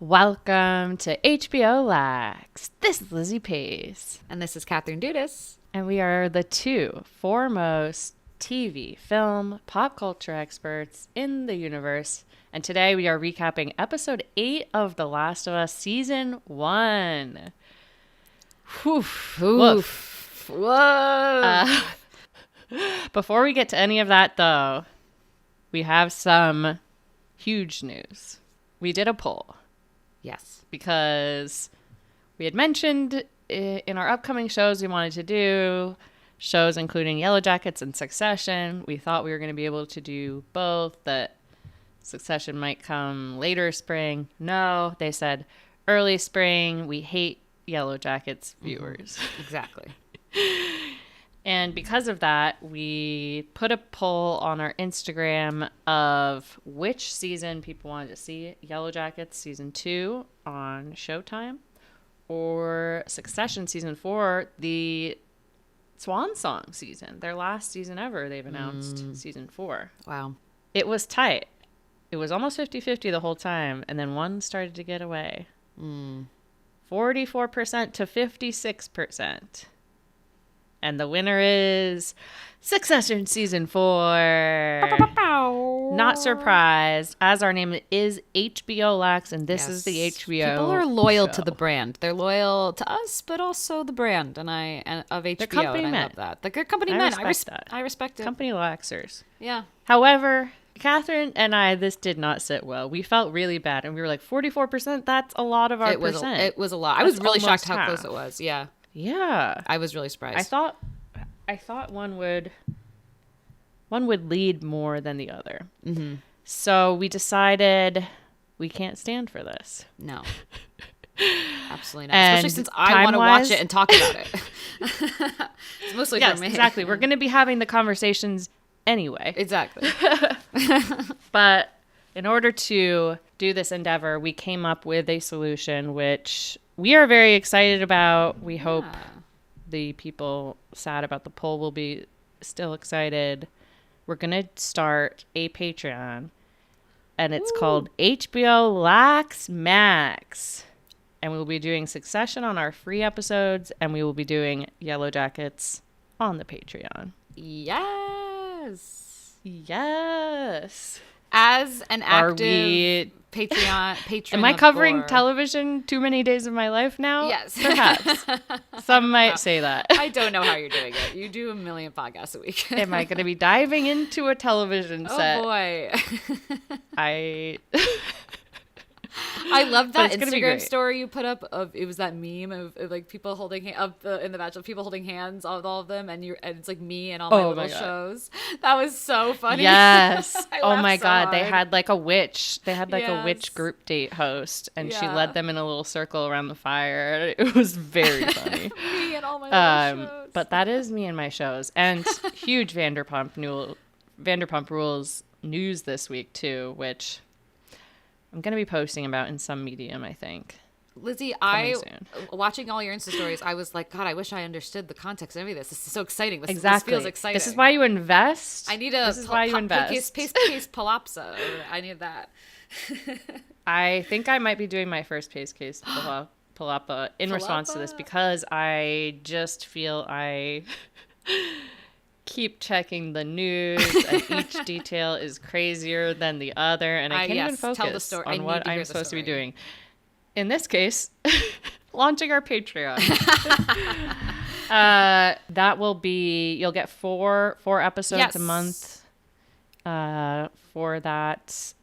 Welcome to HBO Lax. This is Lizzy Pace. And this is Katherine Dudas. And we are the two foremost TV, film, pop culture experts in the universe. And today we are recapping episode 8 of The Last of Us season 1. Woof. Woof. Whoa. Before we get to any of that, though, we have some huge news. We did a poll. Yes. Because we had mentioned in our upcoming shows we wanted to do shows including Yellow Jackets and Succession. We thought we were going to be able to do both, that Succession might come later spring. No, they said early spring. We hate Yellow Jackets viewers. Mm-hmm. Exactly. And because of that, we put a poll on our Instagram of which season people wanted to see. Yellow Jackets season 2 on Showtime, or Succession season 4, the Swan Song season. Their last season ever, they've announced season 4. Wow. It was tight. It was almost 50-50 the whole time, and then one started to get away. 44% to 56%. And the winner is Succession Season 4. Not surprised, as our name is HBO Lax, and this is the HBO People are loyal show. to the brand. They're loyal to us, but also the brand, and of HBO. They're company and I men. love that. They're company I men. respect that. I respect it. Company Laxers. Yeah. However, Katherine and I, this did not sit well. We felt really bad, and we were like, 44%, that's a lot of our percent. It was a lot. I That's was really shocked almost how close half. it was. Yeah. Yeah. I was really surprised. I thought one would lead more than the other. Mm-hmm. So we decided we can't stand for this. No. Absolutely not. And especially since I want to watch it and talk about it. It's mostly yes, for me. exactly. We're going to be having the conversations anyway. Exactly. But in order to do this endeavor, we came up with a solution which we are very excited about. We hope the people sad about the poll will be still excited. We're going to start a Patreon, and it's called HBO Lax Max. And we will be doing Succession on our free episodes, and we will be doing Yellow Jackets on the Patreon. Yes. Yes. As an active patron. Am I covering television too many days of my life now? Yes. Perhaps. Some might say that. I don't know how you're doing it. You do a million podcasts a week. Am I going to be diving into a television set? Oh, boy. I love that Instagram story you put up it was that meme of like people holding in the Bachelor, people holding hands, all of them, and it's like me and all my little shows. That was so funny. Yes. Oh my so God. They hard. had like a witch. They had like a witch group date host, and she Yeah. led them in a little circle around the fire. It was very funny. Me and all my little shows. But that is me and my shows. And huge Vanderpump Rules news this week too, which I'm going to be posting about in some medium, I think. Lizzy, soon. Watching all your Insta stories, I was like, God, I wish I understood the context of every of this. This is so exciting. This feels exciting. This is why you invest. I need This is why you invest. Pace Palapsa. I need that. I think I might be doing my first Pace Case Palapa in response to this, because I just feel I keep checking the news, and each detail is crazier than the other, and I can't even focus on what I'm supposed to be doing. In this case, launching our Patreon. That will be, you'll get four episodes a month for that.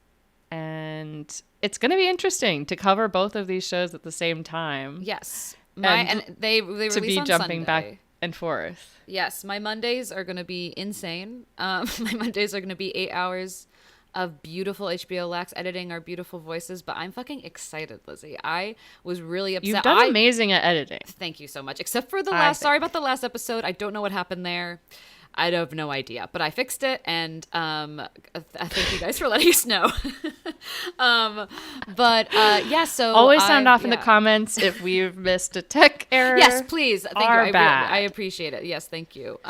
And it's going to be interesting to cover both of these shows at the same time. Yes. And they release to be on jumping Sunday. back and forth. Yes, my Mondays are going to be insane. My Mondays are going to be 8 hours of beautiful HBO Lax editing our beautiful voices, but I'm fucking excited, Lizzy. I was really upset. You've done amazing at editing. Thank you so much. Except for sorry about the last episode. I don't know what happened there. I have no idea, but I fixed it, and thank you guys for letting us know. So always sound off in the comments if we've missed a tech error. Yes, please. Thank you. Bad. I appreciate it. Yes, thank you.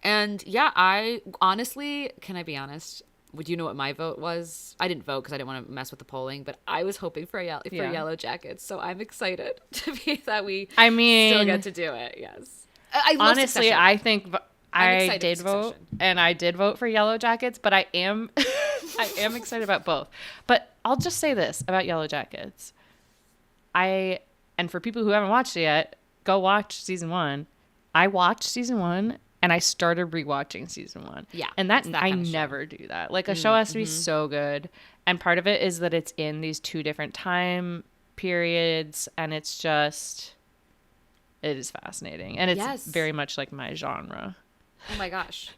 And yeah, I honestly, can I be honest? Would you know what my vote was? I didn't vote because I didn't want to mess with the polling, but I was hoping for Yellow Jackets, so I'm excited to be that we still get to do it. Yes, I love honestly, Succession. I think I did vote, and I did vote for Yellow Jackets, but I am I am excited about both. But I'll just say this about Yellow Jackets. And for people who haven't watched it yet, go watch season 1. I watched season 1 and I started rewatching season 1. Yeah. And that I never do that. Like a show has to be so good. And part of it is that it's in these 2 different time periods, and it's just, it is fascinating. And it's very much like my genre. Oh my gosh.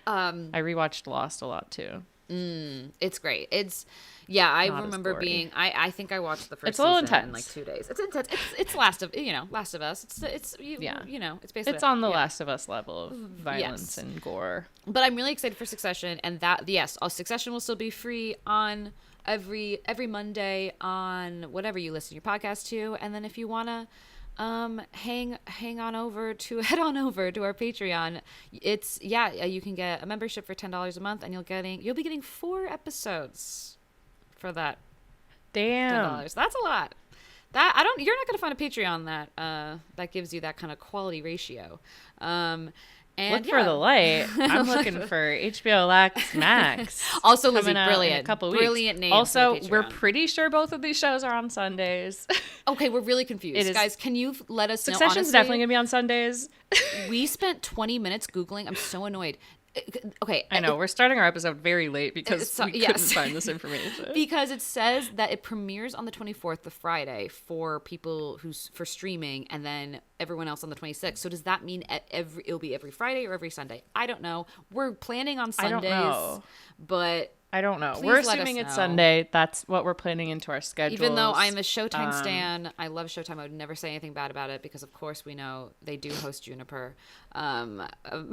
I rewatched Lost a lot too. It's great. I Not remember being. I think I watched the first. It's a little season intense. In like 2 days. It's intense. It's Last of Us. It's basically it's on the Last of Us level of violence and gore. But I'm really excited for Succession, and Succession will still be free on every Monday on whatever you listen to your podcast to, and then if you wanna head on over to our Patreon. It's you can get a membership for $10 a month, and you'll be getting 4 episodes for that. Damn, $10. That's a lot. You're not gonna find a Patreon that gives you that kind of quality ratio. And look for the light. I'm looking for HBO Max. Also, Lizzy, brilliant. In a couple brilliant weeks. name. Also, we're pretty sure both of these shows are on Sundays. Okay, we're really confused. Guys, can you let us know? Succession's definitely going to be on Sundays. We spent 20 minutes Googling. I'm so annoyed. Okay. I know. We're starting our episode very late because we couldn't find this information. Because it says that it premieres on the 24th, the Friday, for people for streaming, and then everyone else on the 26th. So does that mean it'll be every Friday or every Sunday? I don't know. We're planning on Sundays. I don't know. But I don't know. We're assuming it's Sunday. That's what we're planning into our schedule. Even though I'm a Showtime stan, I love Showtime. I would never say anything bad about it because, of course, we know they do host Juniper, my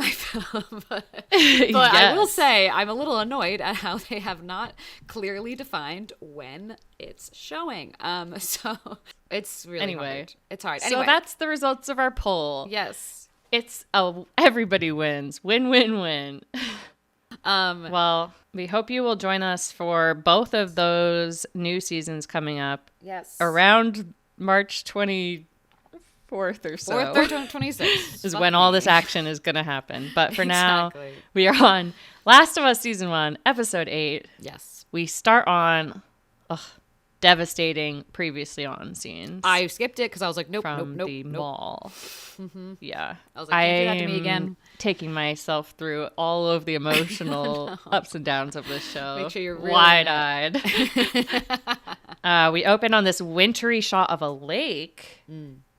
film. But yes. I will say I'm a little annoyed at how they have not clearly defined when it's showing. So it's really hard. It's hard. Anyway. So that's the results of our poll. Yes. It's everybody wins. Win, win, win. Well, we hope you will join us for both of those new seasons coming up. Yes. Around March 24th or so. 4th or 26th. is when all this action is going to happen. But for now, we are on Last of Us Season 1, Episode 8. Yes. We start on devastating previously on scenes. I skipped it because I was like, nope, from nope, the nope. mall. Mm-hmm. Yeah. I was like, can't do that to me again. Taking myself through all of the emotional ups and downs of this show. Make sure you're really wide-eyed. We open on this wintry shot of a lake,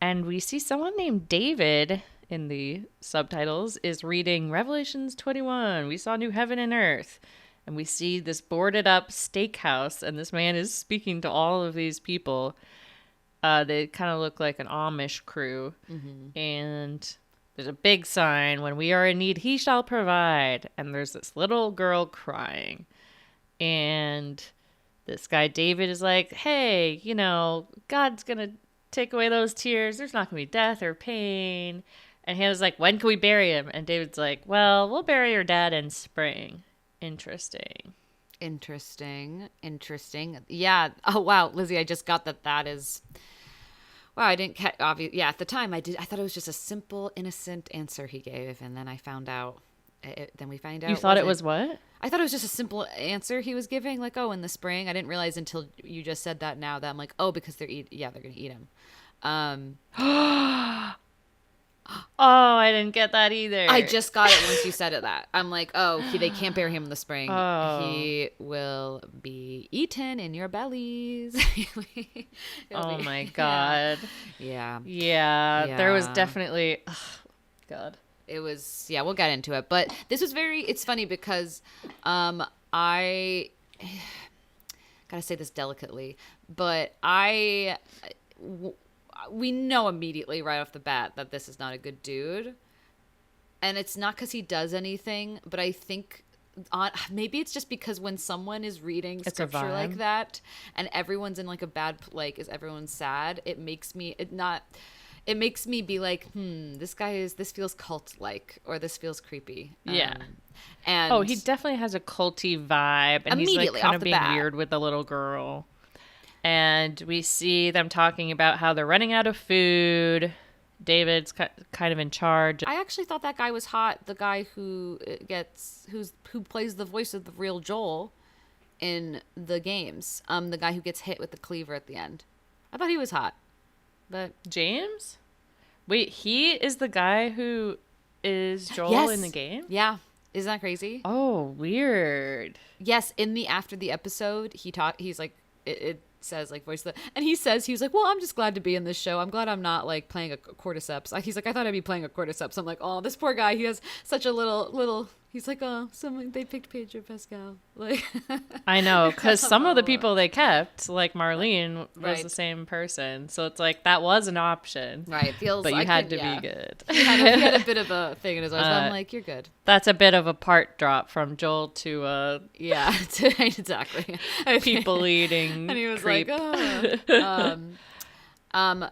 and we see someone named David in the subtitles is reading Revelations 21. We saw new heaven and earth. And we see this boarded up steakhouse, and this man is speaking to all of these people. They kind of look like an Amish crew. Mm-hmm. And there's a big sign, when we are in need, he shall provide. And there's this little girl crying. And this guy, David, is like, hey, God's going to take away those tears. There's not going to be death or pain. And Hannah's like, when can we bury him? And David's like, well, we'll bury your dad in spring. Interesting. Yeah. Oh, wow. Lizzy, I just got that is... Wow, I didn't catch... Yeah, at the time, I thought it was just a simple, innocent answer he gave, and then I found out... Then we find out... You thought it was what? I thought it was just a simple answer he was giving, like, in the spring. I didn't realize until you just said that now that I'm like, because they're going to eat him. Oh, I didn't get that either. I just got it once you said that. I'm like, they can't bury him in the spring. Oh. He will be eaten in your bellies. My God. Yeah. There was definitely... God. It was... Yeah, we'll get into it. But this was it's funny because I... gotta say this delicately, but we know immediately right off the bat that this is not a good dude. And it's not because he does anything, but I think maybe it's just because when someone is reading scripture like that and everyone's in like a bad, is everyone sad? It makes me, it makes me be like, this feels cult-like, or this feels creepy. Yeah. And he definitely has a culty vibe, and he's like kind of being weird with the little girl. And we see them talking about how they're running out of food. David's kind of in charge. I actually thought that guy was hot. The guy who plays the voice of the real Joel in the games. The guy who gets hit with the cleaver at the end. I thought he was hot. But James? Wait, he is the guy who is Joel in the game? Yeah. Isn't that crazy? Oh, weird. Yes, after the episode, he's like, it says like voice of the, and he was like, well, I'm just glad to be in this show. I'm glad I'm not like playing a cordyceps. He's like, I thought I'd be playing a cordyceps. I'm like, oh, this poor guy, he has such a little he's like, oh, they picked Pedro Pascal. Like, I know, because some of the people they kept, like Marlene, was the same person. So it's like, that was an option. Right. But you had to be good. He had a bit of a thing in his eyes. I'm like, you're good. That's a bit of a part drop from Joel to yeah, exactly. People eating. And he was creep. like, oh.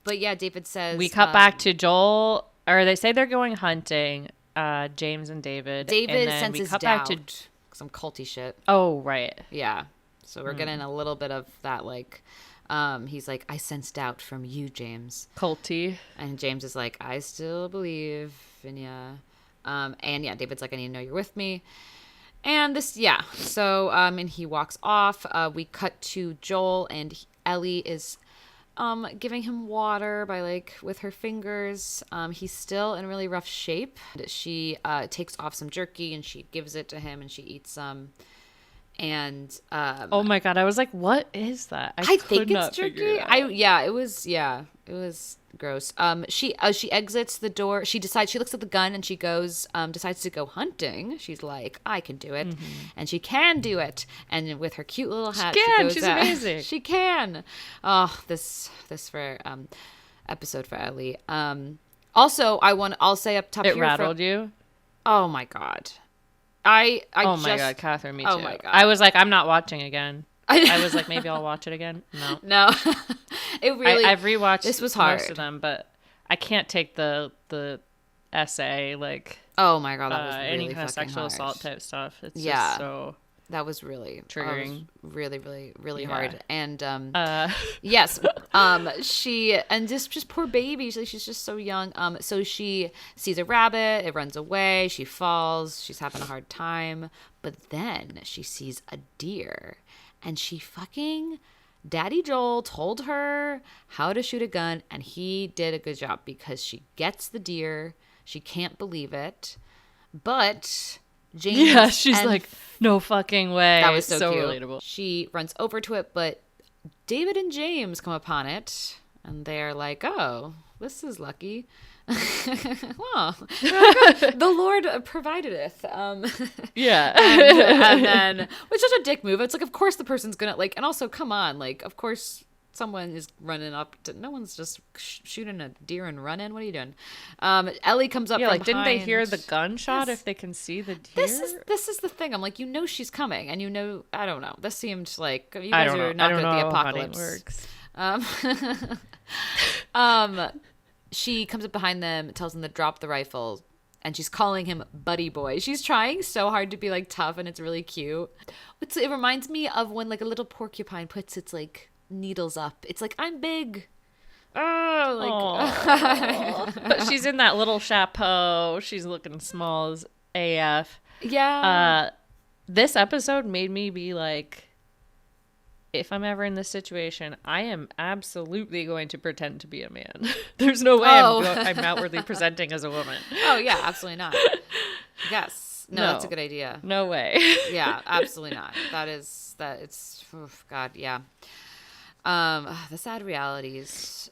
But yeah, David says we cut back to Joel, or they say they're going hunting. James and David. David and then senses we cut doubt. back to some culty shit. Oh, right. Yeah. So we're getting a little bit of that, like, he's like, I sense doubt from you, James. Culty. And James is like, I still believe in ya. And yeah, David's like, I need to know you're with me. And this, yeah. So, and he walks off. We cut to Joel, and Ellie is giving him water with her fingers. He's still in really rough shape. She takes off some jerky and she gives it to him, and she eats some. And oh my god, I was like, what is that? I think it's jerky. It was gross. She exits the door. She looks at the gun, and she goes decides to go hunting. She's like, I can do it. And she can do it. And with her cute little hat, she's amazing. She can. Oh, this for episode for Ellie. Also, I'll say up top, it rattled you. Oh my god. My god, Katherine, me too. Oh my god. I was like, I'm not watching again. I was like, maybe I'll watch it again. No. It really. I've rewatched. This was hard. Most of them, but I can't take the essay, like. Oh my god, that was really any kind of sexual assault type stuff. It's just so. That was really triggering. Really, really, really hard. And yes, just poor baby. She's just so young. So she sees a rabbit. It runs away. She falls. She's having a hard time. But then she sees a deer, and Daddy Joel told her how to shoot a gun, and he did a good job, because she gets the deer. She can't believe it, but James. She's like, no fucking way. That was so cute. Relatable. She runs over to it, but David and James come upon it, and they're like, oh, this is lucky. Well, the Lord provided-eth. Yeah. and then, which is such a dick move. It's like, of course the person's gonna, like, and also, come on, like, of course someone is running up to, no one's just shooting a deer and running. What are you doing? Ellie comes up from behind. Didn't they hear the gunshot if they can see the deer? This is the thing. I'm like, she's coming, and I don't know. This seemed like you guys are not good at the apocalypse. She comes up behind them, tells them to drop the rifle, and she's calling him buddy boy. She's trying so hard to be like tough, and it's really cute. It reminds me of when like a little porcupine puts its like needles up. It's like, I'm big. But she's in that little chapeau. She's looking small as AF. Yeah. This episode made me be like, if I'm ever in this situation, I am absolutely going to pretend to be a man. There's no way I'm outwardly presenting as a woman. Oh yeah, absolutely not. Yes. No, that's a good idea. No way. Yeah, absolutely not. It's God, yeah. The sad realities.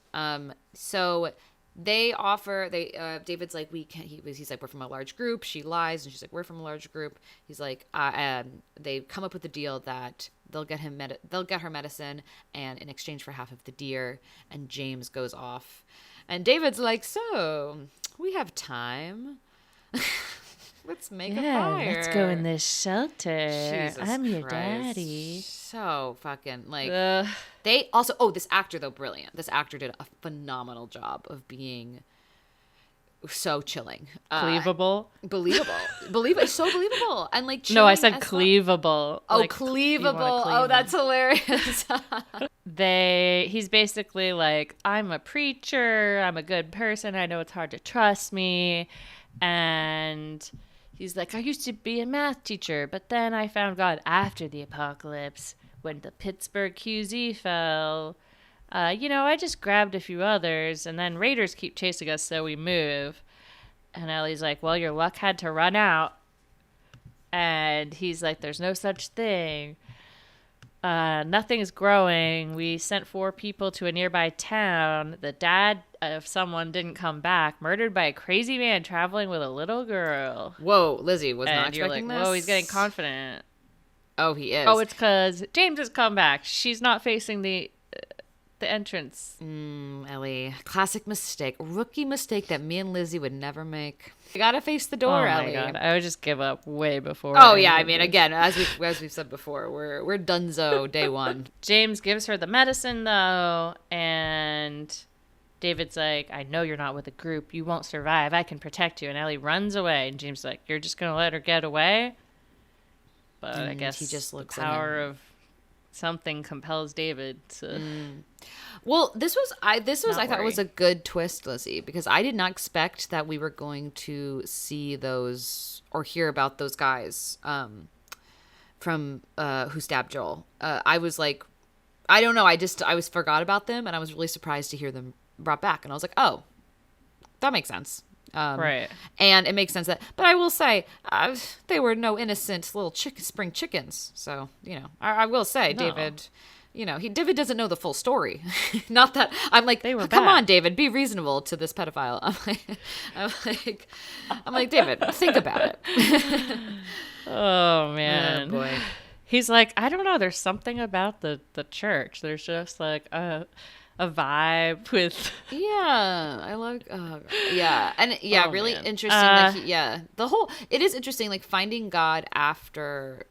So David's like, he's like, we're from a large group. She lies, and she's like, we're from a large group. He's like, they come up with the deal that they'll get her medicine, and in exchange for half of the deer. And James goes off, and David's like, so we have time. Let's make a fire. Let's go in this shelter. Jesus I'm your Christ. daddy. So fucking like they also this actor though, brilliant. This actor did a phenomenal job of being so chilling. Believable. Believable. So believable. And like No, I said as cleavable. Oh, like, cleavable. Oh, that's hilarious. He's basically like, I'm a preacher, I'm a good person, I know it's hard to trust me. And he's like, I used to be a math teacher, but then I found God after the apocalypse when the Pittsburgh QZ fell. I just grabbed a few others, and then raiders keep chasing us, so we move. And Ellie's like, well, your luck had to run out. And he's like, there's no such thing. Nothing's growing. We sent 4 people to a nearby town. The dad of someone didn't come back, murdered by a crazy man traveling with a little girl. Whoa, Lizzy was not And you're expecting like, this. whoa, he's getting confident. Oh, he is. Oh, it's because James has come back. She's not facing the entrance. Ellie. Classic mistake. Rookie mistake that me and Lizzy would never make. You gotta face the door, Oh my Ellie. God. I would just give up way before. Oh yeah, I mean, again, as we've said before, we're dunzo day one. James gives her the medicine though, and David's like, I know you're not with a group. You won't survive. I can protect you. And Ellie runs away, and James is like, you're just gonna let her get away? But I guess he just looks the at power her. of something compels David to. Well, this was I thought worry. was a good twist, Lizzy, because I did not expect that we were going to see those or hear about those guys from who stabbed Joel. I was like, I don't know, I was forgot about them, and I was really surprised to hear them brought back, and I was like, oh, that makes sense. Right. And it makes sense that, but I will say, they were no innocent little spring chickens. So, I will say, No. David, David doesn't know the full story. Not that I'm like, They were come bad. on, David, be reasonable to this pedophile. I'm like, David, think about it. Oh man. Oh, boy. He's like, I don't know. There's something about the church. There's just like a vibe with. Yeah, I like. Yeah, and yeah, Oh, really man. interesting. That it is interesting. Like finding God after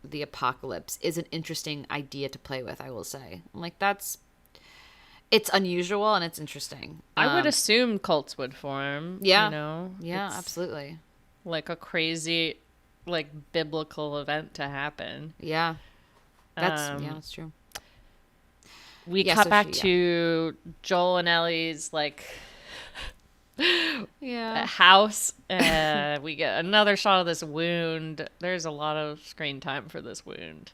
the apocalypse is an interesting idea to play with. I will say, I'm like, it's unusual and it's interesting. I would assume cults would form. Yeah, It's absolutely. like a crazy, like biblical event to happen. Yeah, that's true. We Yeah, cut so back she- to Joel and Ellie's like Yeah. house. We get another shot of this wound. There's a lot of screen time for this wound.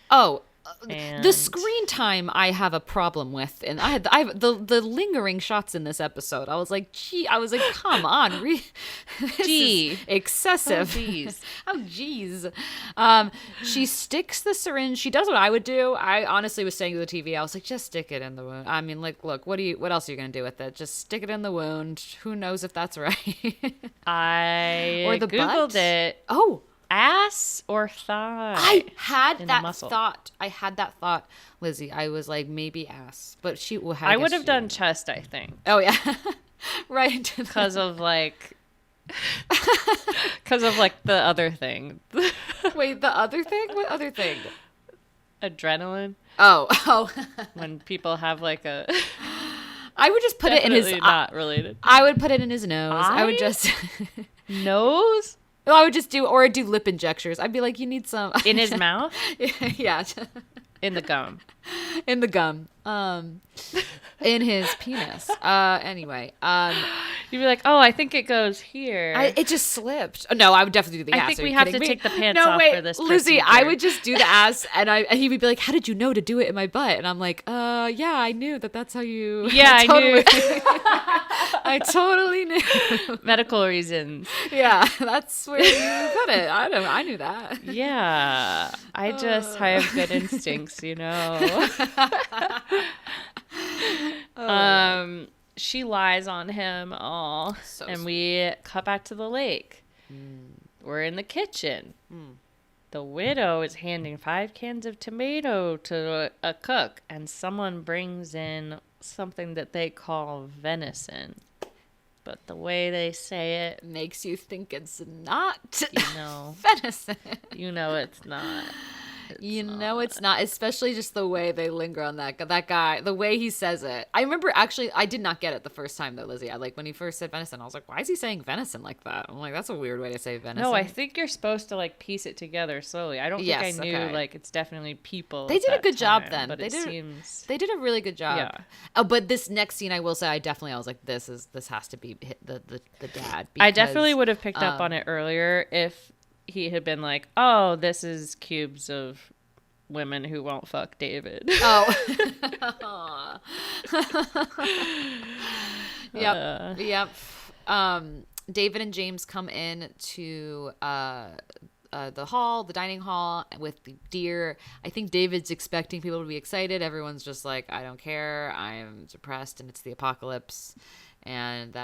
Oh, And the screen time I have a problem with, and I have the lingering shots in this episode. I was like, come on, Gee. excessive. Oh, geez. Oh, geez. She sticks the syringe. She does what I would do. I honestly was saying to the TV, I was like, just stick it in the wound. I mean, like, look, what else are you gonna do with it? Just stick it in the wound. Who knows if that's right? I Or the Googled butt? it. Oh. Ass or thigh? I had in the that muscle. thought. Lizzy. I was like, maybe ass, but she. Well, I would have done chest, I think, Oh yeah, right. because of the other thing, Wait, the other thing? What other thing? adrenaline. Oh. When people have like a I would just put it in his. definitely not related I would put it in his nose. I would I- just. nose I would just do lip injections. I'd be like, you need some in his mouth, yeah, in the gum. in the gum, in his penis. Anyway, You'd be like, oh, I think it goes here. it just slipped. Oh, no, I would definitely do the I ass. think Are we you have kidding to me? take the pants No, off wait, for this Lizzy, I procedure. would just do the ass, and he would be like, "How did you know to do it in my butt?" And I'm like, yeah, I knew that's how you." Yeah, I knew. I totally knew. Medical reasons. Yeah, that's where you put it. I knew that. Yeah, I have good instincts, She lies on him all, So and sweet. we cut back to the lake. We're in the kitchen. The widow is handing 5 cans of tomato to a cook, and someone brings in something that they call venison. But the way they say it makes you think it's not venison. You know it's not. It's not, especially just the way they linger on that guy, the way he says it. I remember actually, I did not get it the first time though, Lizzie. When he first said venison, I was like, why is he saying venison like that? I'm like, that's a weird way to say venison. No, I think you're supposed to piece it together slowly. I don't think I knew it's definitely people. They did a good job then. But they did a really good job. Yeah. Oh, but this next scene, I will say, I was like, this has to be the dad. Because, I definitely would have picked up on it earlier if he had been like, oh, this is cubes of women who won't fuck David. Oh. Yep. David and James come in to the dining hall with the deer. I think David's expecting people to be excited. Everyone's just like, I don't care. I am depressed and it's the apocalypse. And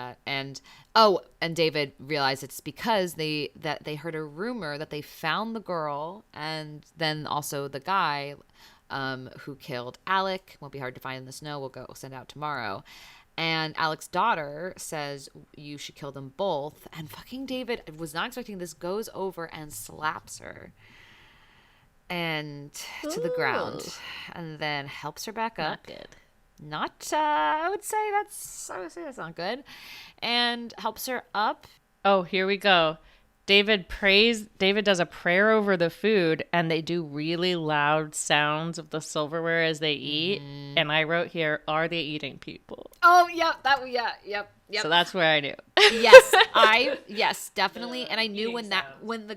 David realized it's because they heard a rumor that they found the girl and then also the guy who killed Alec. Won't be hard to find in the snow. We'll send out tomorrow. And Alec's daughter says you should kill them both. And fucking David was not expecting this, goes over and slaps her and to the ground, and then helps her back up. Not good. I would say that's not good. And helps her up. Oh, here we go. David does a prayer over the food, and they do really loud sounds of the silverware as they eat. And I wrote here, are they eating people? Oh, yep. Yep. So that's where I knew. Yes, definitely. And I knew when the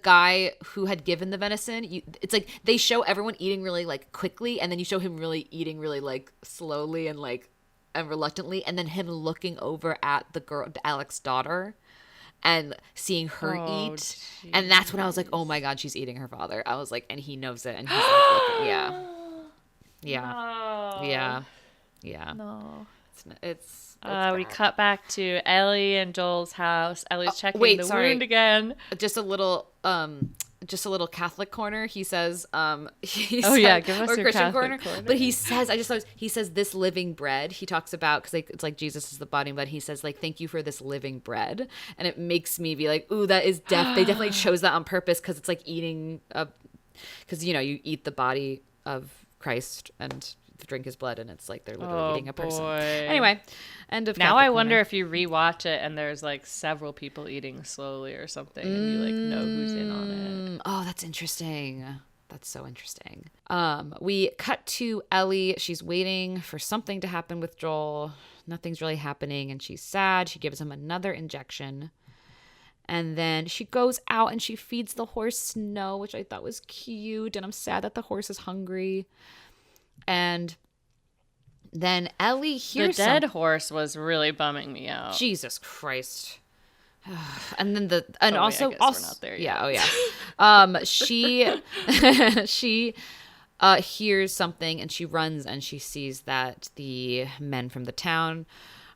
guy who had given the venison, it's like they show everyone eating really quickly, and then you show him really eating really slowly and reluctantly, and then him looking over at the girl, Alec's daughter, and seeing her eat. Geez. And that's when I was like, oh my God, she's eating her father. I was like, and he knows it, and he's looking, yeah. No. It's we cut back to Ellie and Joel's house. Ellie's checking the wound again. Just a little Catholic corner. He says, give us your Christian Catholic corner. But he says, he says this living bread. He talks about, because it's like Jesus is the body, but he says thank you for this living bread, and it makes me be like, ooh, that is they definitely chose that on purpose, because it's like eating because you eat the body of Christ and drink his blood, and it's like they're literally eating a person. Anyway, end of now. Catholic I wonder corner. if you rewatch it and there's several people eating slowly or something, and you know who's in on it. Oh, that's interesting. That's so interesting. We cut to Ellie. She's waiting for something to happen with Joel. Nothing's really happening, and she's sad. She gives him another injection. And then she goes out and she feeds the horse Snow, which I thought was cute. And I'm sad that the horse is hungry. And then Ellie hears the dead horse was really bumming me out. Jesus Christ. And then also we're not there yet. She hears something, and she runs, and she sees that the men from the town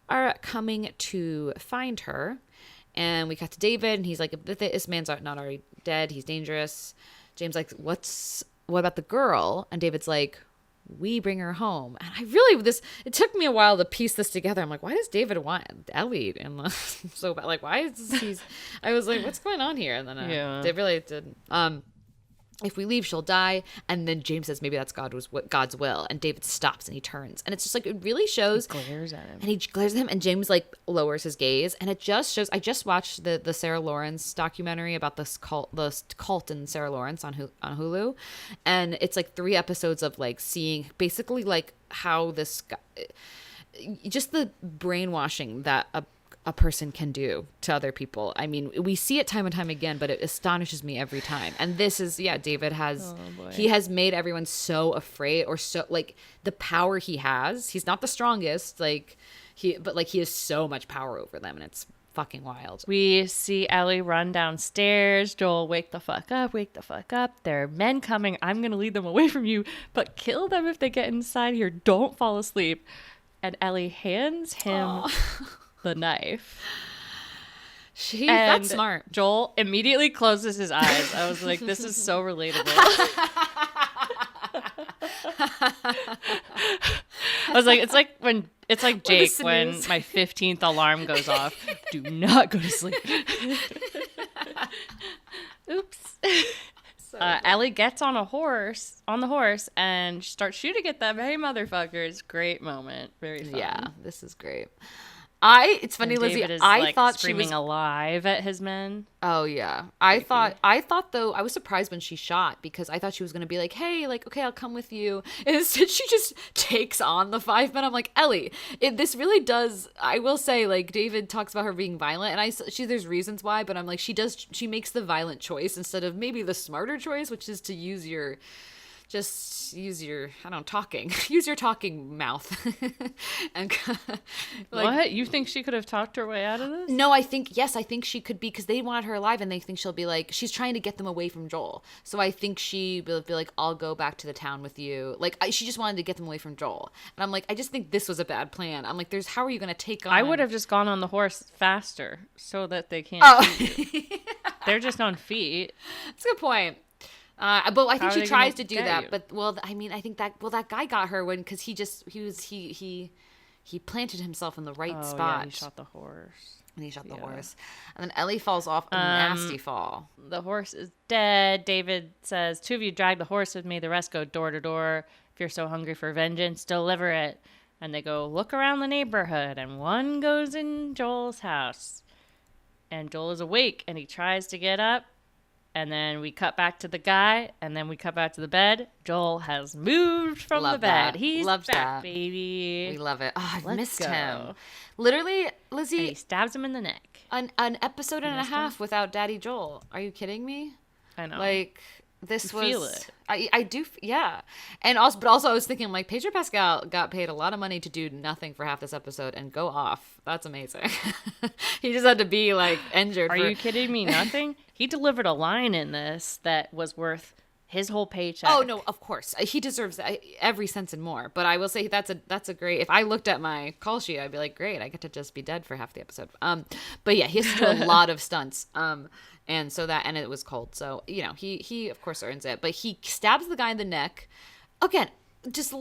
are coming to find her. And we cut to David, and he's like, if this man's not already dead, he's dangerous. James like, what about the girl? And David's like, we bring her home. And it took me a while to piece this together. I'm like, why does David want Ellie? And so bad, why is I was like, what's going on here? And then they really did. If we leave, she'll die. And then James says, maybe that's God's will. And David stops and he turns. And it's just it really shows. He glares at him. And he glares at him, and James lowers his gaze. And it just shows. I just watched the Sarah Lawrence documentary about the cult in Sarah Lawrence on Hulu. And it's 3 episodes of seeing basically how this guy, just the brainwashing that a person can do to other people. I mean, we see it time and time again, but it astonishes me every time. And this is, David has, he has made everyone so afraid, or so the power he has. He's not the strongest, but he has so much power over them, and it's fucking wild. We see Ellie run downstairs. Joel, wake the fuck up. There are men coming. I'm going to lead them away from you, but kill them if they get inside here. Don't fall asleep. And Ellie hands him the knife. That's smart. Joel immediately closes his eyes. I was like, this is so relatable. was like, it's like Jake when my 15th alarm goes off. Do not go to sleep. Oops. Ellie gets on the horse, and starts shooting at them. Hey, motherfuckers! Great moment. Very fun. Yeah, this is great. It's funny, Lizzy. David is, I thought screaming she was alive at his men. Oh yeah, I thought though I was surprised when she shot because I thought she was gonna be like, hey, like okay, I'll come with you. And instead, she just takes on the 5 men. I'm like, Ellie, this really does. I will say, like David talks about her being violent, and there's reasons why, but I'm like, she makes the violent choice instead of maybe the smarter choice, which is to use your use your talking mouth. And what? You think she could have talked her way out of this? No, I think she could be, because they want her alive and they think she'll be like, she's trying to get them away from Joel. So I think she will be like, I'll go back to the town with you. Like she just wanted to get them away from Joel. And I'm like, I just think this was a bad plan. I'm like, how are you going to take on? I would have just gone on the horse faster so that they can't shoot you. They're just on feet. That's a good point. But I think she tries to do that. You? But I think that guy got her because he planted himself in the right spot. Yeah, he shot the horse. And he shot the horse. And then Ellie falls off a nasty fall. The horse is dead. David says, 2 of you drag the horse with me. The rest go door to door. If you're so hungry for vengeance, deliver it. And they go look around the neighborhood. And one goes in Joel's house. And Joel is awake. And he tries to get up. And then we cut back to the guy, and then we cut back to the bed. Joel has moved from the bed. He's back, baby. We love it. Oh, I've missed him. Literally, Lizzy. And he stabs him in the neck. An episode and a half without Daddy Joel. Are you kidding me? I know. Like, this was... feel it. I do, yeah. And also, I was thinking, like, Pedro Pascal got paid a lot of money to do nothing for half this episode and go off. That's amazing. He just had to be, like, injured. Are you kidding me? Nothing? He delivered a line in this that was worth his whole paycheck. Oh, no, of course. He deserves every cent and more. But I will say that's a great... If I looked at my call sheet, I'd be like, great, I get to just be dead for half the episode. But yeah, he has to do a lot of stunts. And it was cold. So, you know, he of course earns it. But he stabs the guy in the neck. Again, just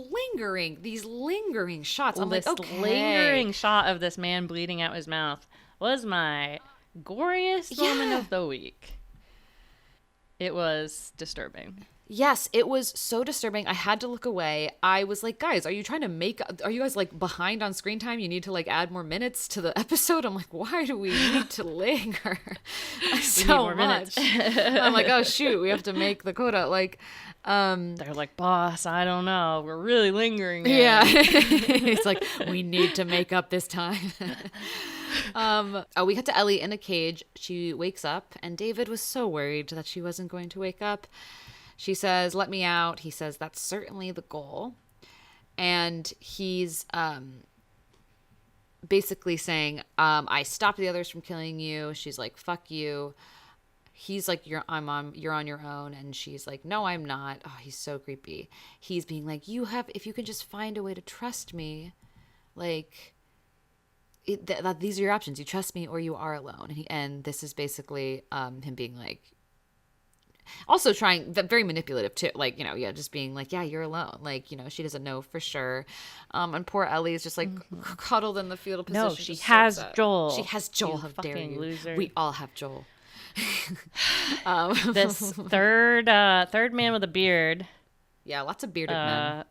these lingering shots. I'm like, okay. Lingering shot of this man bleeding out his mouth was my goriest moment of the week. It was disturbing. Yes, it was so disturbing. I had to look away. I was like, guys, are you guys like behind on screen time? You need to like add more minutes to the episode. I'm like, why do we need to linger so much? I'm like, oh shoot, we have to make the quota. Like, they're like, boss, I don't know. We're really lingering here. Yeah. It's like, we need to make up this time. We cut to Ellie in a cage. She wakes up and David was so worried that she wasn't going to wake up. She says, let me out. He says, that's certainly the goal. And he's basically saying, I stopped the others from killing you. She's like, fuck you. He's like, you're on your own. And she's like, no, I'm not. Oh, he's so creepy. He's being like, if you can just find a way to trust me, like, these are your options. You trust me or you are alone. And this is basically him being like, also trying, very manipulative too, like, you know, yeah, just being like, yeah, you're alone, like, you know, she doesn't know for sure. And poor Ellie is just like cuddled in the fetal position. No, she has so Joel. She has Joel. How dare you? Loser. We all have Joel. This third man with a beard, yeah, lots of bearded men,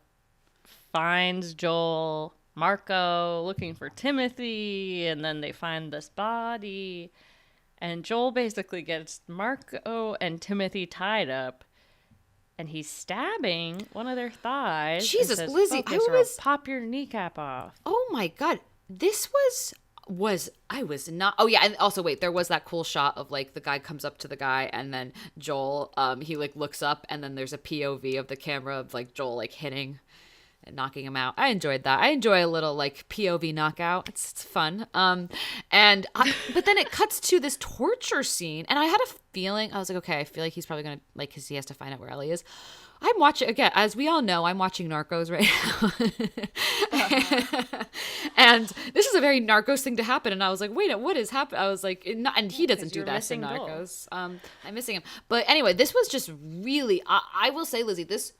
finds Joel, Marco looking for Timothy, and then they find this body. And Joel basically gets Marco and Timothy tied up, and he's stabbing one of their thighs. Jesus, says, Lizzy, I'll pop your kneecap off. Oh my God, this was I was not. Oh yeah, and also wait, there was that cool shot of like the guy comes up to the guy, and then Joel, he like looks up, and then there's a POV of the camera of like Joel like hitting and knocking him out. I enjoyed that. I enjoy a little like POV knockout. It's fun. But then it cuts to this torture scene, and I had a feeling, I was like, okay, I feel like he's probably gonna, like, because he has to find out where Ellie is. I'm watching, again, as we all know, I'm watching Narcos right now. And this is a very Narcos thing to happen. And I was like, wait, what is happening? I was like, and he doesn't do that in Narcos. I'm missing him. But anyway, this was just really, I will say, Lizzy, this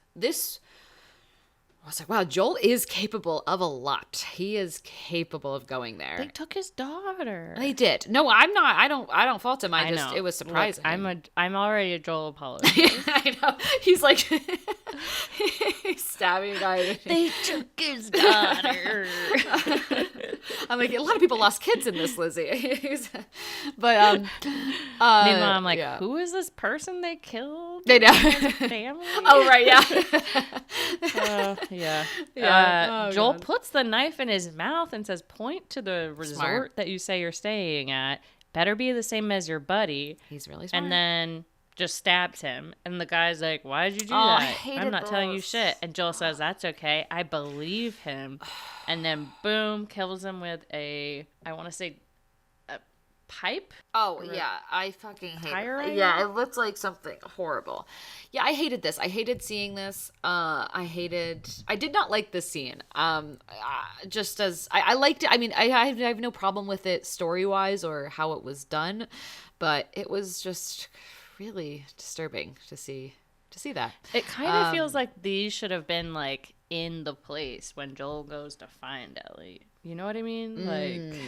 I was like, wow, Joel is capable of a lot. He is capable of going there. They took his daughter. They did. No, I'm not. I don't fault him. I know. It was surprising. Look, I'm already a Joel apologist. I know. He's like he's stabbing a guy. They took his daughter. I'm like, a lot of people lost kids in this, Lizzy. But meanwhile, I'm like, who is this person they killed? They know. Family? Oh right, yeah. Yeah. Joel puts the knife in his mouth and says, point to the resort that you say you're staying at. Better be the same as your buddy. He's really smart. And then just stabs him. And the guy's like, why did you do that? I'm not telling you shit. And Joel says, that's okay. I believe him. And then, boom, kills him with a pipe. Oh yeah, I fucking hate it. Yeah, it looks like something horrible. Yeah, I hated this. I hated seeing this. I did not like this scene. Just as I liked it. I mean, I have no problem with it story wise or how it was done, but it was just really disturbing to see that. It kind of feels like these should have been like in the place when Joel goes to find Ellie. You know what I mean? Like,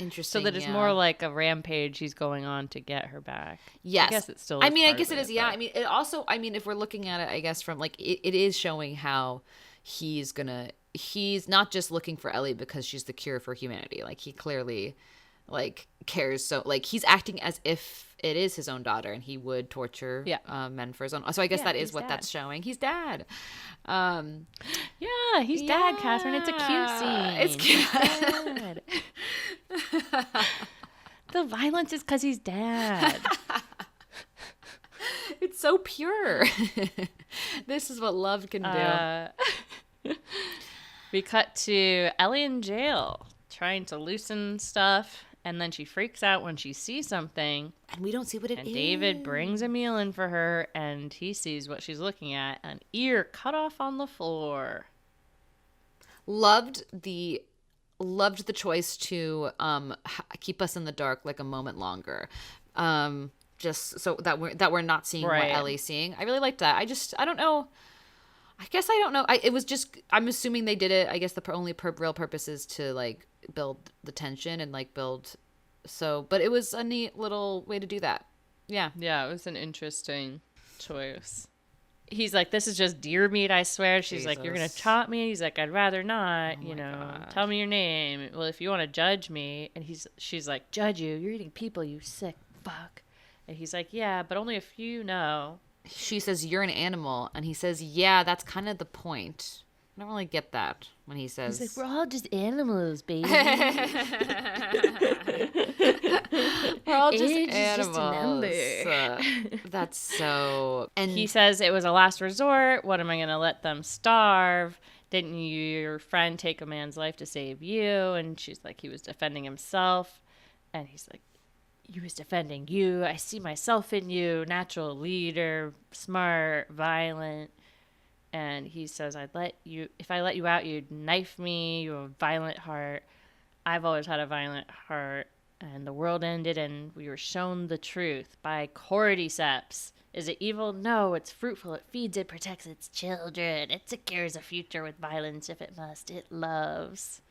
interesting. So that it's more like a rampage he's going on to get her back. Yes. I guess it's still. I mean, I guess it is. Yeah. I mean, it also. I mean, if we're looking at it, I guess from like it is showing how he's not just looking for Ellie because she's the cure for humanity. Like he clearly, like cares. So like he's acting as if it is his own daughter, and he would torture men for his own. So I guess that is what that's showing. He's dad. Yeah, he's dad, Katherine. It's a cute scene. It's cute. The violence is because he's dad. It's so pure. This is what love can do. We cut to Ellie in jail, trying to loosen stuff. And then she freaks out when she sees something. And we don't see what it is. And David brings a meal in for her, and he sees what she's looking at. An ear cut off on the floor. Loved the choice to keep us in the dark like a moment longer. Just so that we're not seeing what Ellie's seeing. I really liked that. I don't know. I guess I don't know. It was just, I'm assuming they did it. I guess the only real purpose is to like build the tension and like build. So, but it was a neat little way to do that. Yeah. Yeah, it was an interesting choice. He's like, this is just deer meat, I swear. She's like, you're going to chop me? He's like, I'd rather not, God. Tell me your name. Well, if you want to judge me. And she's like, judge you? You're eating people, you sick fuck. And he's like, yeah, but only if you know. She says, you're an animal. And he says, yeah, that's kind of the point. I don't really get that when he says. He's like, we're all just animals, baby. We're all just animals. Just a number. That's so. And he says it was a last resort. What am I going to let them starve? Didn't your friend take a man's life to save you? And she's like, he was defending himself. And he's like, he was defending you. I see myself in you. Natural leader, smart, violent. And he says, if I let you out, you'd knife me. You have a violent heart. I've always had a violent heart. And the world ended and we were shown the truth by cordyceps. Is it evil? No, it's fruitful. It feeds, it protects its children. It secures a future with violence if it must. It loves.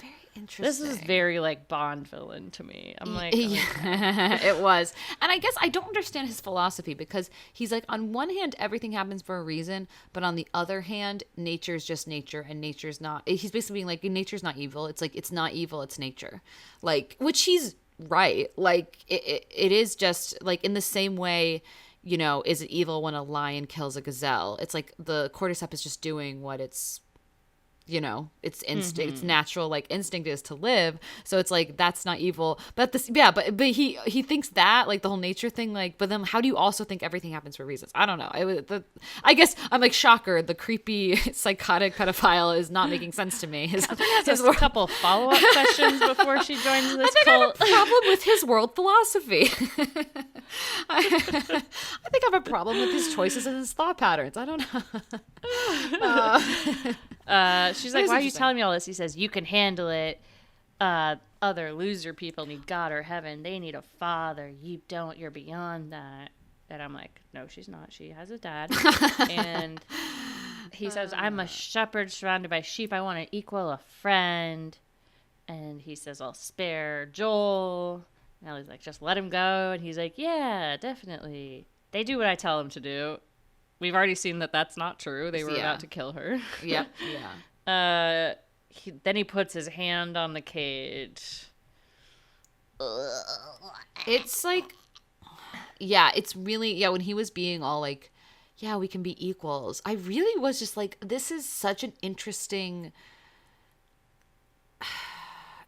Very interesting. This is very like Bond villain to me. I'm like, yeah, it was. And I guess I don't understand his philosophy because he's like, on one hand, everything happens for a reason, but on the other hand, nature's just nature and nature's not. He's basically being like, nature's not evil. It's like, it's not evil, it's nature. Like, which he's right. Like, it is just like in the same way, is it evil when a lion kills a gazelle? It's like the cordyceps is just doing what it's its instinct, its natural like instinct is to live. So it's like, that's not evil. But but he thinks that like the whole nature thing, like, but then how do you also think everything happens for reasons? I don't know. I guess I'm like, shocker, the creepy psychotic pedophile is not making sense to me. His a couple follow-up questions before she joins this cult. I have a problem with his world philosophy. I think I have a problem with his choices and his thought patterns. I don't know. She's like, why are you telling me all this? He says, you can handle it. Other loser people need God or heaven. They need a father. You don't. You're beyond that. And I'm like, no, she's not. She has a dad. And he says, I'm a shepherd surrounded by sheep. I want to equal a friend. And he says, I'll spare Joel. And Ellie's like, just let him go. And he's like, yeah, definitely. They do what I tell them to do. We've already seen that that's not true. They were about to kill her. Yep. Yeah. Then he puts his hand on the cage. It's like, yeah, it's really, yeah, when he was being all like, yeah, we can be equals, I really was just like, this is such an interesting,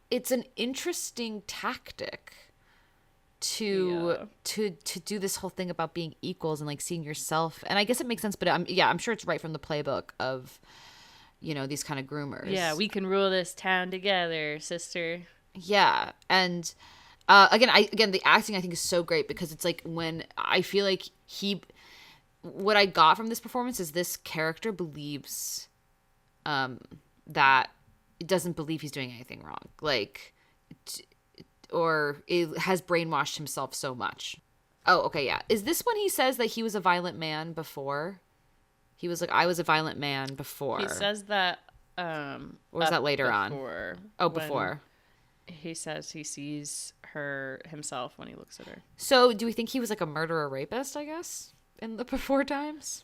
it's an interesting tactic to do this whole thing about being equals and like seeing yourself. And I guess it makes sense, but I'm sure it's right from the playbook of, you know, these kind of groomers. Yeah, we can rule this town together, sister. Yeah. And again, the acting I think is so great because it's like when I feel like what I got from this performance is this character believes that it doesn't believe he's doing anything wrong. Like, or it has brainwashed himself so much. Oh, okay, yeah. Is this when he says that he was a violent man before? He was like, I was a violent man before. He says that. Or was that later on? Oh, before. He says he sees himself when he looks at her. So do we think he was like a murderer rapist, I guess, in the before times?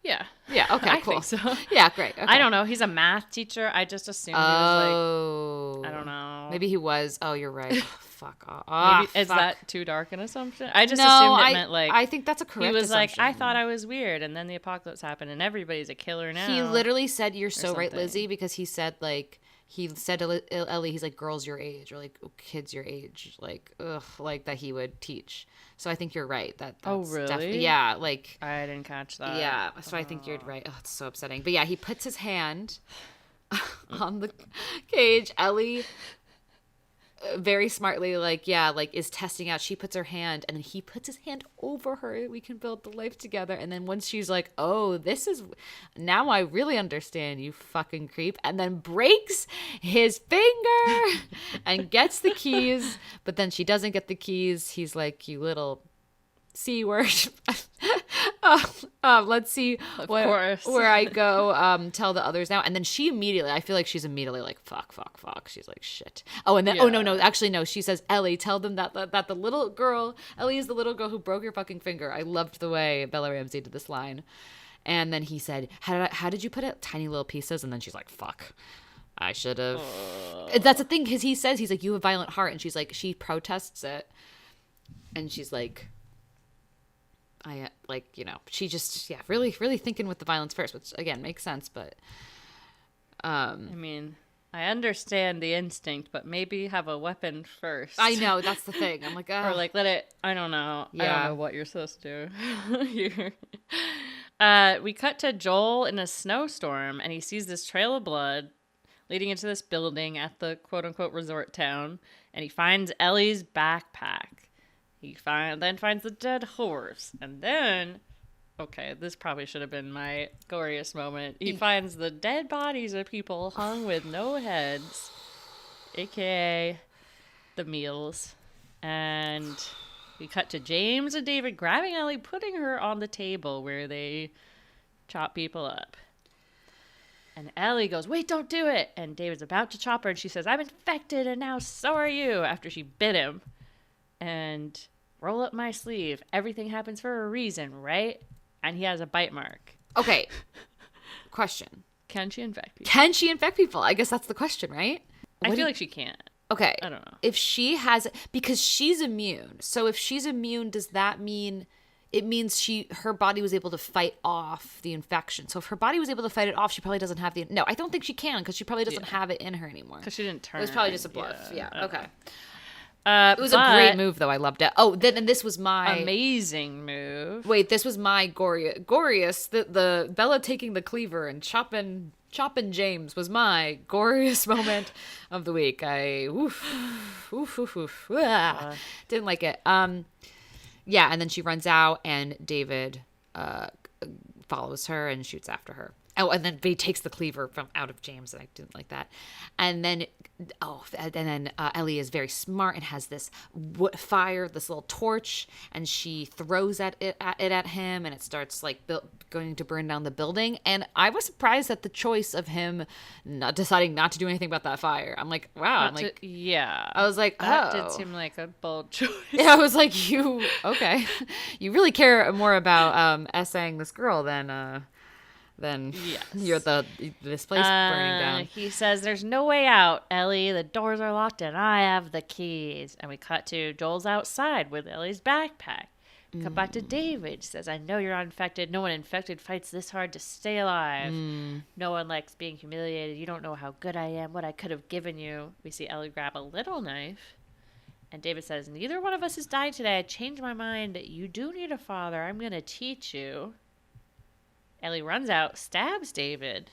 Yeah. Yeah, okay, cool. I think so. Yeah, great. Okay. I don't know. He's a math teacher. I just assumed he was like, I don't know. Maybe he was. Oh, you're right. Fuck off. Maybe, is that too dark an assumption? I just assumed it meant like. I think that's a correct He was assumption. like, I thought I was weird, and then the apocalypse happened, and everybody's a killer now. He literally said, "You're so right, something. Lizzy," because he said like. He said to Ellie, he's like, girls your age, or like kids your age, like, ugh, like that he would teach. So I think you're right. That's really? Yeah, like. I didn't catch that. Yeah, so I think you're right. Oh, it's so upsetting. But yeah, he puts his hand on the cage. Ellie very smartly, like, yeah, like is testing out. She puts her hand and then he puts his hand over her. We can build the life together. And then once she's like, oh, this is, now I really understand, you fucking creep. And then breaks his finger and gets the keys. But then she doesn't get the keys. He's like, you little C word. Let's see where I go tell the others now. And then she immediately, I feel like she's immediately like, fuck. She's like, shit. Oh, and then, oh, no. Actually, no. She says, Ellie, tell them that the little girl, Ellie is the little girl who broke your fucking finger. I loved the way Bella Ramsey did this line. And then he said, how did you put it? Tiny little pieces. And then she's like, fuck. I should have. That's the thing, because he says, he's like, you have a violent heart. And she's like, she protests it. And she's like, she just, really, really thinking with the violence first, which again makes sense, but I mean, I understand the instinct, but maybe have a weapon first. I know, that's the thing. I'm like, or like let it. I don't know. Yeah. I don't know what you're supposed to do. We cut to Joel in a snowstorm, and he sees this trail of blood leading into this building at the quote unquote resort town, and he finds Ellie's backpack. He then finds the dead horse. And then, okay, this probably should have been my goriest moment. He finds the dead bodies of people hung with no heads, a.k.a. the meals. And we cut to James and David grabbing Ellie, putting her on the table where they chop people up. And Ellie goes, wait, don't do it. And David's about to chop her, and she says, I'm infected, and now so are you, after she bit him. And roll up my sleeve. Everything happens for a reason, right? And he has a bite mark. Okay. Question. Can she infect people? Can she infect people? I guess that's the question, right? I feel like she can't. Okay. I don't know. If she has, because she's immune. So if she's immune, does that mean it means her body was able to fight off the infection? So if her body was able to fight it off, she probably doesn't have no, I don't think she can, because she probably doesn't have it in her anymore. Because she didn't turn. It was probably just a bluff. Yeah. Okay. It was a great move, though. I loved it. Oh, then this was my amazing move. Wait, this was my goriest. The Bella taking the cleaver and chopping James was my goriest moment of the week. Didn't like it. Yeah, and then she runs out, and David follows her and shoots after her. Oh, and then he takes the cleaver from out of James, and I didn't like that. And then, Ellie is very smart and has this fire, this little torch, and she throws it at him, and it starts like going to burn down the building. And I was surprised at the choice of him not deciding not to do anything about that fire. I'm like, wow. Yeah. I was like, that did seem like a bold choice. Yeah, I was like, okay. You really care more about essaying this girl than yes. You're this place burning down. He says, "There's no way out, Ellie. The doors are locked and I have the keys." And we cut to Joel's outside with Ellie's backpack. Cut back to David. He says, "I know you're not infected. No one infected fights this hard to stay alive. No one likes being humiliated. You don't know how good I am, what I could have given you." We see Ellie grab a little knife. And David says, "Neither one of us has died today. I changed my mind. You do need a father. I'm going to teach you." Ellie runs out, stabs David.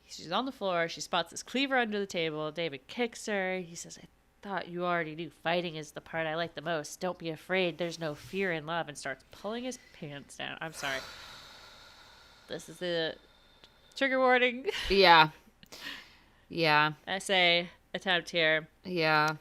She's on the floor. She spots this cleaver under the table. David kicks her. He says, "I thought you already knew fighting is the part I like the most. Don't be afraid. There's no fear in love," and starts pulling his pants down. I'm sorry. This is the trigger warning. Yeah. Yeah. Essay attempt here. Yeah.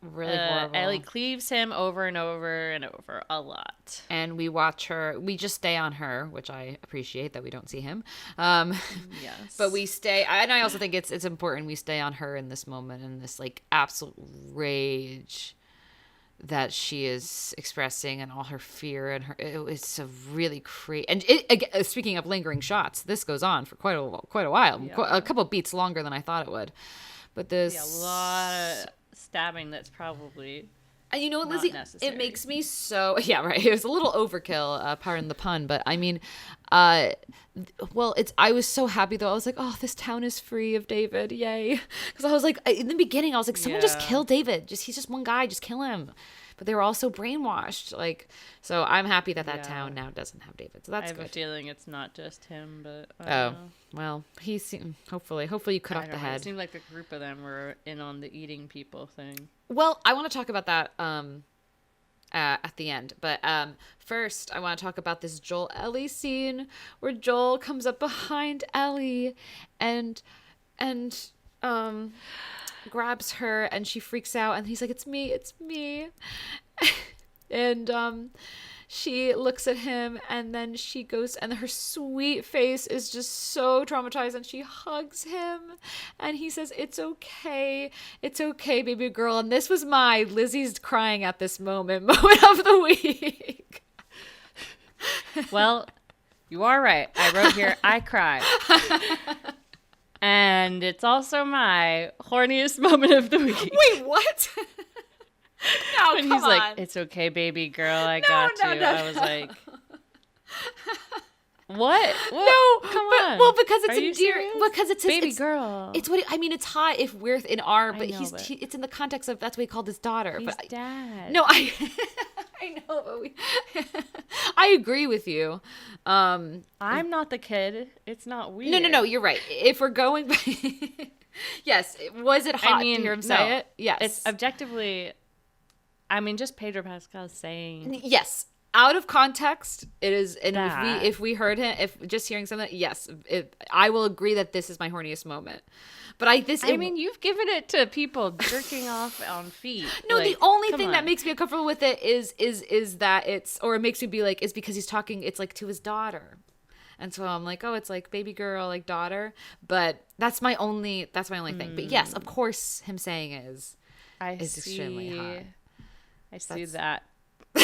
Really horrible. Ellie cleaves him over and over and over a lot. And we watch her. We just stay on her, which I appreciate that we don't see him. Yes. But we stay. And I also think it's important we stay on her in this moment, in this like absolute rage that she is expressing, and all her fear, and it's a really crazy. And speaking of lingering shots, this goes on for quite a while, a couple beats longer than I thought it would. But this a lot of stabbing that's probably and you know what, Lizzy, necessary. It makes me so it was a little overkill, pardon the pun, but I mean I was so happy though. I was like, oh, this town is free of David, yay. Because I was like, in the beginning I was like, someone just kill David, he's just one guy, just kill him. But they were all so brainwashed, so I'm happy that town now doesn't have David, so that's good. I have a feeling it's not just him, but well, hopefully you cut off the head. It seemed like a group of them were in on the eating people thing. Well, I want to talk about that at the end, but first I want to talk about this Joel Ellie scene where Joel comes up behind Ellie and grabs her, and she freaks out, and he's like, it's me. And she looks at him, and then she goes, and her sweet face is just so traumatized, and she hugs him, and he says, it's okay, baby girl. And this was my Lizzie's crying at this moment of the week. Well, you are right. I wrote here, I cried. And it's also my horniest moment of the week. Wait, what? No, when come he's on. like, it's okay, baby girl, I got you. No. I was like, what? No, come on. Well, because it's because it's baby girl. It's what I mean. It's hot if we're in our, but it's in the context of that's what he called his daughter. He's dad. No, I know, but I agree with you. I'm not the kid. It's not weird. No. You're right. If we're going, yes. Was it hot to hear him say it? Yes. It's objectively. I mean, just Pedro Pascal saying. Yes. Out of context, it is. And that. if we heard him, if just hearing something, yes, I will agree that this is my horniest moment. But I mean, you've given it to people jerking off on feet. No, the only thing that makes me uncomfortable with it is that it makes me be like, it's because he's talking, it's like to his daughter. And so I'm like, oh, it's like baby girl, like daughter. But that's my only thing. But yes, of course, him saying is extremely hot. I see that. but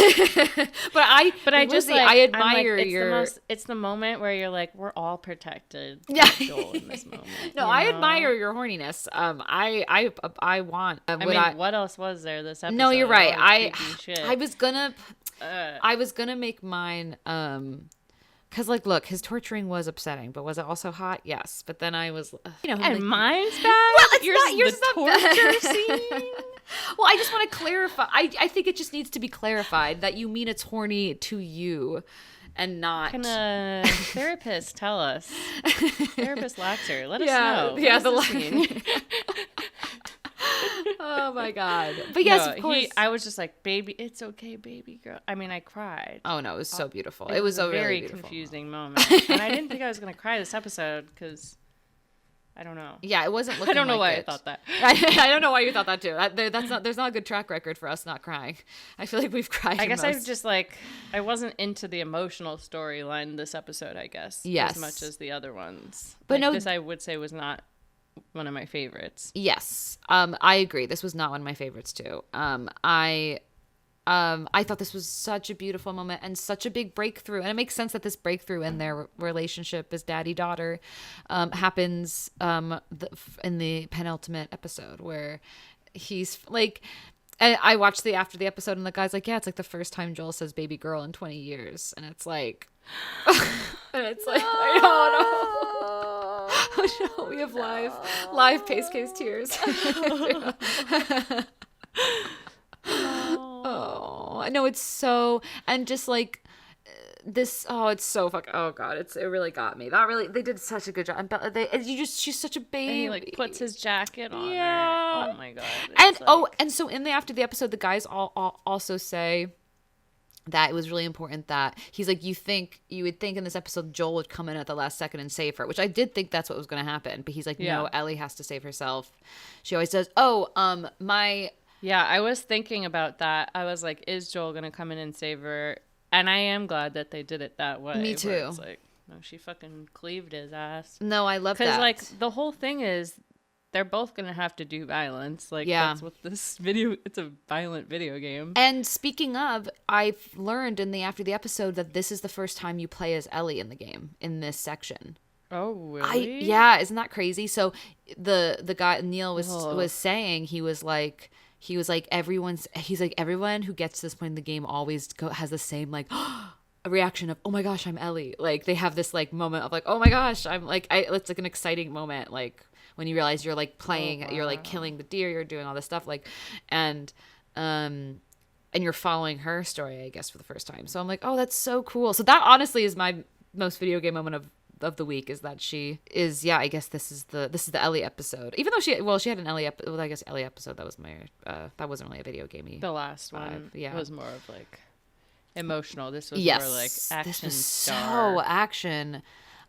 I just I admire it's the moment where you're like, we're all protected. Yeah. Joel in this moment. No, I admire your horniness. I want. What else was there this episode? No, you're right. I was gonna make mine. Because, look, his torturing was upsetting, but was it also hot? Yes. But then I was, and mine's bad? Well, it's not yours. The torture scene? Well, I just want to clarify. I think it just needs to be clarified that you mean it's horny to you and not. Can a therapist tell us? Therapist Laxer, let us know. Yeah, the scene. Oh my God. But yes, No, of course. I was just like, baby, it's okay, baby girl. I mean, I cried. Oh no, it was so beautiful. It was a really very beautiful confusing moment. And I didn't think I was going to cry this episode because I don't know. Yeah, it wasn't looking I don't know like why it. I thought that. I don't know why you thought that too. There's not a good track record for us not crying. I feel like we've cried. I guess I just like, I wasn't into the emotional storyline this episode, I guess. Yes. As much as the other ones. But like, no, this I would say was not one of my favorites. Yes. I agree. This was not one of my favorites too. I thought this was such a beautiful moment and such a big breakthrough. And it makes sense that this breakthrough in their relationship as daddy-daughter happens in the penultimate episode where he's like, I watched after the episode and the guy's like, yeah, it's like the first time Joel says baby girl in 20 years. And it's like, and it's like, oh no, we have live pace case tears. Oh, no, it's so, and just like this, it's so oh God, it really got me. They did such a good job. And she's such a baby. And he like puts his jacket on yeah. her. Oh my God. And like, and so after the episode, the guys all also say that it was really important that he's like, you would think in this episode Joel would come in at the last second and save her, which I did think that's what was going to happen. But he's like, no, Ellie has to save herself. She always does. Yeah, I was thinking about that. I was like, is Joel going to come in and save her? And I am glad that they did it that way. Me too. It's like, no, she fucking cleaved his ass. No, I love that. Because, like, the whole thing is they're both going to have to do violence. Like, that's what this it's a violent video game. And speaking of, I've learned after the episode that this is the first time you play as Ellie in the game, in this section. Oh, really? Yeah, isn't that crazy? So the guy, Neil, was saying, he was like, everyone who gets to this point in the game always has the same like a reaction of, oh my gosh, I'm Ellie. Like they have this like moment of like, oh my gosh, I'm like, it's like an exciting moment. Like when you realize you're like playing, you're like killing the deer, you're doing all this stuff like, and you're following her story, I guess, for the first time. So I'm like, oh, that's so cool. So that honestly is my most video game moment of the week, is that she is, I guess this is the Ellie episode, even though she had an Ellie I guess Ellie episode that was my that wasn't really a video gamey. The last one was more of like emotional. This was more like action. This was star. so action.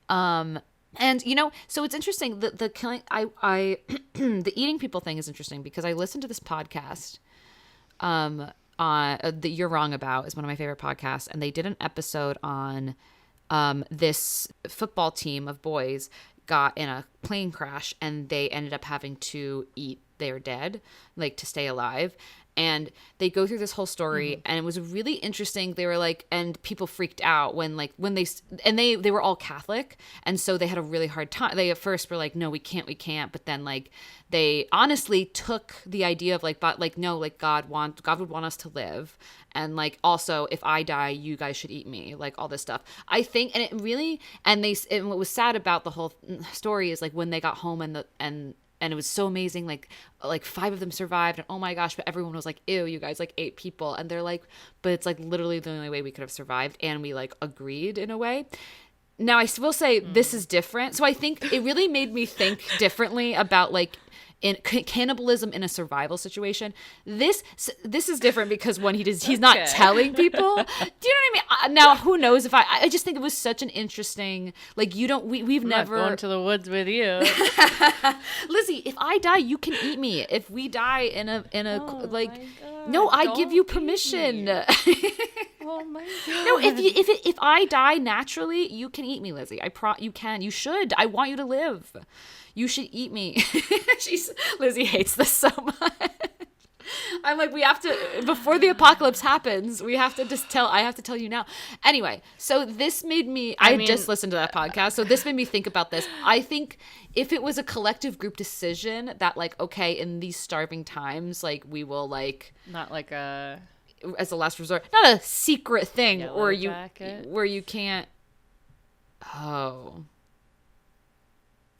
And so it's interesting, the killing, I the eating people thing is interesting because I listened to this podcast that You're Wrong About is one of my favorite podcasts, and they did an episode on this football team of boys got in a plane crash and they ended up having to eat their dead, like to stay alive. And they go through this whole story, and it was really interesting. They were like, and people freaked out when they were all Catholic, and so they had a really hard time. They at first were like, no, we can't. But then like they honestly took the idea of like, but like, no, like God would want us to live, and like also if I die, you guys should eat me, like all this stuff. I think, and it really, and what was sad about the whole story is like when they got home and it was so amazing, like 5 of them survived, and oh my gosh, but everyone was like, ew, you guys like 8 people, and they're like, but it's like literally the only way we could have survived, and we like agreed in a way. Now I will say this is different, so I think it really made me think differently about like in cannibalism in a survival situation. This is different because when he's not telling people. Do you know what I mean? Now who knows if I just think it was such an interesting, like, we've never going to the woods with you. Lizzy, if I die, you can eat me. If we die in a like, God, no, I give you permission. Oh my God. No, if I die naturally, you can eat me, Lizzy. You should. I want you to live. You should eat me. Lizzy hates this so much. I'm like, we have to, before the apocalypse happens, I have to tell you now. Anyway, so this made me, I just listened to that podcast, so this made me think about this. I think if it was a collective group decision that like, okay, in these starving times, like we will like. Not like a. As a last resort, not a secret thing where you can't. Oh.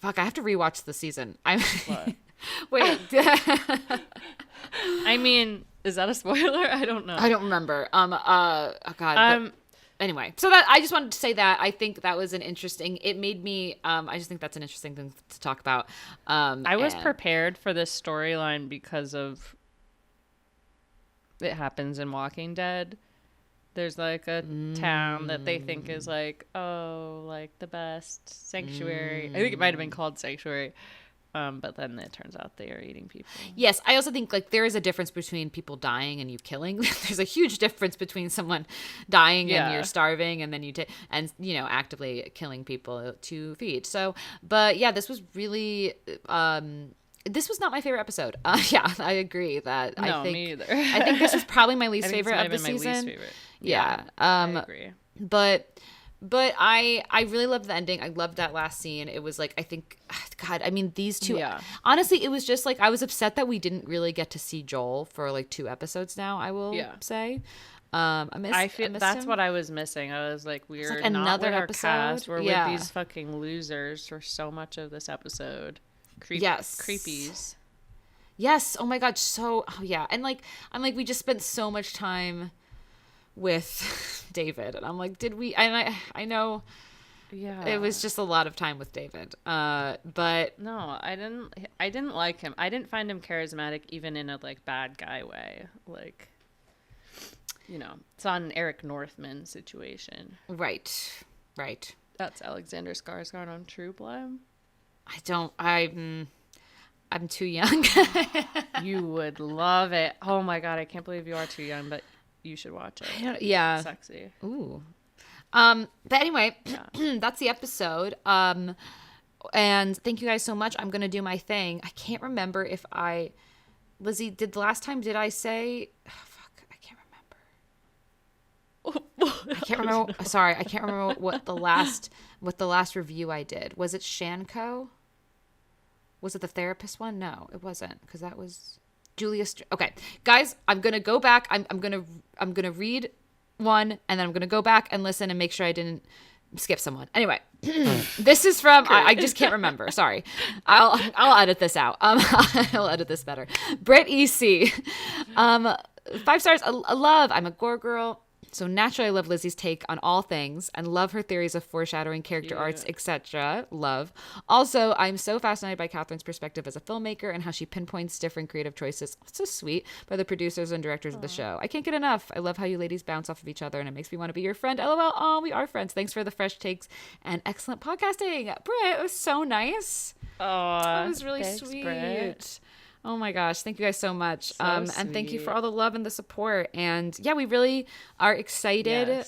Fuck, I have to rewatch the season. What? Wait. I mean, is that a spoiler? I don't know. I don't remember. Oh God. anyway, so that I just wanted to say that I think that was it made me, I just think that's an interesting thing to talk about. I was prepared for this storyline because of it happens in Walking Dead. There's like a town that they think is like, oh, like the best sanctuary. I think it might have been called Sanctuary. But then it turns out they are eating people. Yes, I also think like there is a difference between people dying and you killing. There's a huge difference between someone dying and you're starving and then and actively killing people to feed. So, but yeah, this was really this was not my favorite episode. Yeah, I agree that. No, I think, me either. I think this was probably my least favorite of the season. My least favorite. Yeah, I agree. But I really loved the ending. I loved that last scene. It was like, I think, God, I mean, these two, honestly, it was just like, I was upset that we didn't really get to see Joel for like 2 episodes now, I will say. I feel that's him. What I was missing. I was like, we're like not another with our episode. cast. We're with these fucking losers for so much of this episode. Creepies. Yes. Oh my God. And like, I'm like, we just spent so much time with David, and I'm like, did we? And I know, it was just a lot of time with David. But no, I didn't like him. I didn't find him charismatic, even in a like bad guy way. Like, it's on an Eric Northman situation. Right. That's Alexander Skarsgård on True Blood. I'm too young. You would love it. Oh my God, I can't believe you are too young, but you should watch it. Yeah. Sexy. Ooh. But anyway, that's the episode. And thank you guys so much. I'm going to do my thing. I can't remember if Lizzy, did I say, oh, fuck, I can't remember. Sorry, I can't remember what the last review I did. Was it Shanko? Was it the therapist one? No, it wasn't, because that was Julia. Okay, guys, I'm gonna go back. I'm gonna read one, and then I'm gonna go back and listen and make sure I didn't skip someone. Anyway, this is from I just can't remember. Sorry, I'll edit this out. I'll edit this better. Britt EC, 5 stars. I love. I'm a gore girl. So naturally, I love Lizzy's take on all things and love her theories of foreshadowing, character arcs, etc. Love. Also, I'm so fascinated by Katherine's perspective as a filmmaker and how she pinpoints different creative choices. It's so sweet by the producers and directors of the show. I can't get enough. I love how you ladies bounce off of each other and it makes me want to be your friend. LOL. Oh, we are friends. Thanks for the fresh takes and excellent podcasting. Britt, it was so nice. Oh, it was really sweet. Britt. Oh my gosh. Thank you guys so much. And thank you sweet. for all the love and the support. And yeah, we really are excited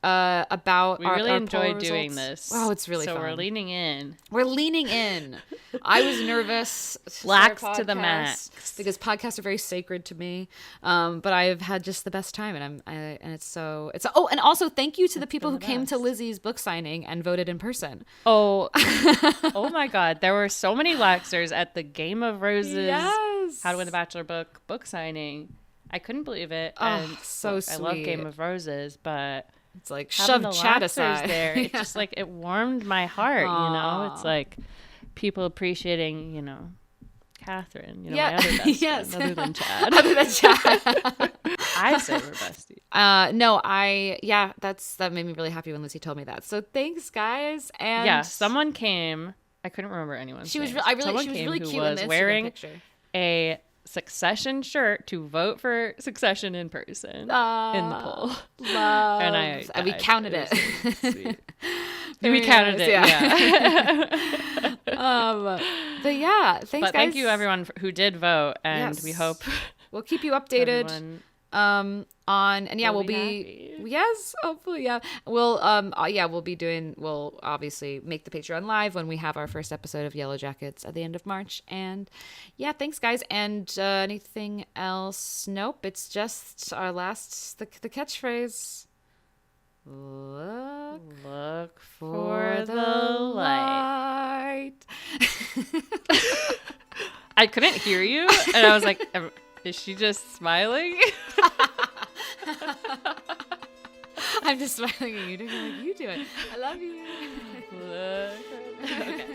about we our really enjoy poll doing results. this. Wow, it's really fun. So we're leaning in. I was nervous. Lax to the max. Because podcasts are very sacred to me. But I've had just the best time, and and also thank you to the people who came to Lizzy's book signing and voted in person. Oh, oh my God. There were so many Laxers at the Game of Roses How to Win the Bachelor book signing. I couldn't believe it. And so sweet. I love Game of Roses, but it's like having shove the chat Laxers aside. there. It just like it warmed my heart, It's like people appreciating, Katherine, my other best friend, other than Chad. I say we're besties. That made me really happy when Lizzy told me that. So thanks, guys. And someone came. I couldn't remember anyone's name. She was really cute in the Instagram wearing picture. A Succession shirt to vote for Succession in person in the poll. Love. And we counted it. Sweet. We counted it. Yeah. But yeah, thanks, guys. Thank you everyone who did vote, and we hope we'll keep you updated. We'll be hopefully we'll obviously make the Patreon live when we have our first episode of Yellow Jackets at the end of March. And thanks guys. And anything else? Nope, it's just our last the catchphrase. Look for the light. I couldn't hear you, and I was like, is she just smiling? I'm just smiling at you. You do it. I love you. Okay.